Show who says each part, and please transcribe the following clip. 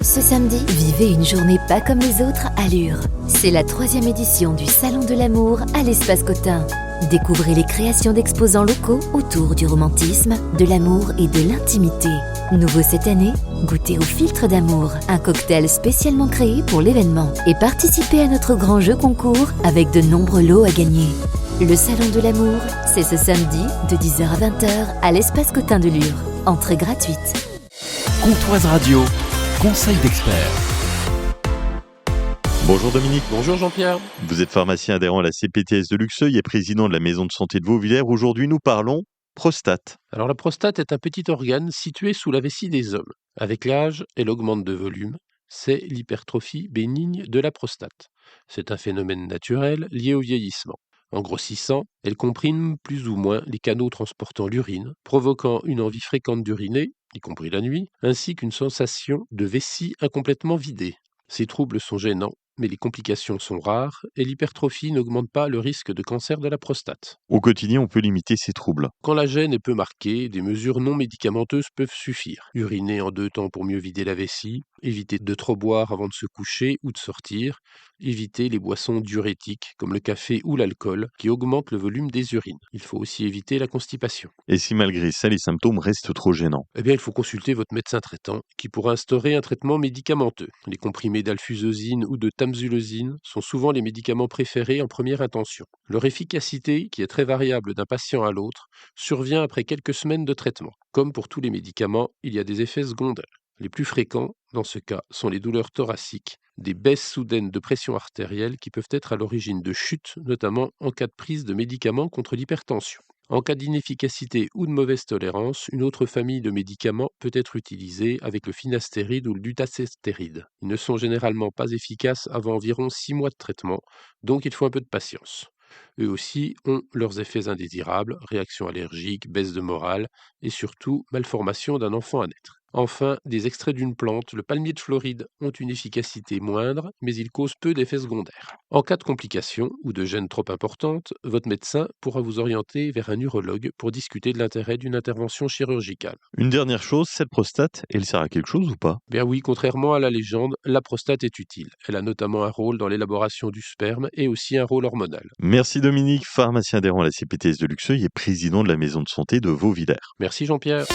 Speaker 1: Ce samedi, vivez une journée pas comme les autres à Lure. C'est la 3e édition du Salon de l'amour à l'Espace Cotin. Découvrez les créations d'exposants locaux autour du romantisme, de l'amour et de l'intimité. Nouveau cette année, goûtez au filtre d'amour, un cocktail spécialement créé pour l'événement. Et participez à notre grand jeu concours avec de nombreux lots à gagner. Le Salon de l'amour, c'est ce samedi de 10h à 20h à l'Espace Cotin de Lure. Entrée gratuite.
Speaker 2: Comptoise Radio, conseil d'experts.
Speaker 3: Bonjour Dominique.
Speaker 4: Bonjour Jean-Pierre.
Speaker 3: Vous êtes pharmacien adhérent à la CPTS de Luxeuil et président de la maison de santé de Vauvillers. Aujourd'hui, nous parlons prostate.
Speaker 4: Alors la prostate est un petit organe situé sous la vessie des hommes. Avec l'âge, elle augmente de volume. C'est l'hypertrophie bénigne de la prostate. C'est un phénomène naturel lié au vieillissement. En grossissant, elle comprime plus ou moins les canaux transportant l'urine, provoquant une envie fréquente d'uriner, y compris la nuit, ainsi qu'une sensation de vessie incomplètement vidée. Ces troubles sont gênants, mais les complications sont rares et l'hypertrophie n'augmente pas le risque de cancer de la prostate.
Speaker 3: Au quotidien, on peut limiter ces troubles.
Speaker 4: Quand la gêne est peu marquée, des mesures non médicamenteuses peuvent suffire. Uriner en 2 temps pour mieux vider la vessie, éviter de trop boire avant de se coucher ou de sortir, éviter les boissons diurétiques comme le café ou l'alcool qui augmentent le volume des urines. Il faut aussi éviter la constipation.
Speaker 3: Et si malgré ça, les symptômes restent trop gênants?
Speaker 4: Eh bien, il faut consulter votre médecin traitant qui pourra instaurer un traitement médicamenteux. Les comprimés d'alfusosine ou de tamsulosine sont souvent les médicaments préférés en première intention. Leur efficacité, qui est très variable d'un patient à l'autre, survient après quelques semaines de traitement. Comme pour tous les médicaments, il y a des effets secondaires. Les plus fréquents, dans ce cas, sont les douleurs thoraciques, des baisses soudaines de pression artérielle qui peuvent être à l'origine de chutes, notamment en cas de prise de médicaments contre l'hypertension. En cas d'inefficacité ou de mauvaise tolérance, une autre famille de médicaments peut être utilisée avec le finastéride ou le dutasteride. Ils ne sont généralement pas efficaces avant environ 6 mois de traitement, donc il faut un peu de patience. Eux aussi ont leurs effets indésirables, réactions allergiques, baisse de morale et surtout malformation d'un enfant à naître. Enfin, des extraits d'une plante, le palmier de Floride, ont une efficacité moindre, mais ils causent peu d'effets secondaires. En cas de complications ou de gêne trop importante, votre médecin pourra vous orienter vers un urologue pour discuter de l'intérêt d'une intervention chirurgicale.
Speaker 3: Une dernière chose, cette prostate, elle sert à quelque chose ou pas?
Speaker 4: Bien oui, contrairement à la légende, la prostate est utile. Elle a notamment un rôle dans l'élaboration du sperme et aussi un rôle hormonal.
Speaker 3: Merci Dominique, pharmacien adhérent à la CPTS de Luxeuil et président de la maison de santé de Vauvillers.
Speaker 4: Merci Jean-Pierre.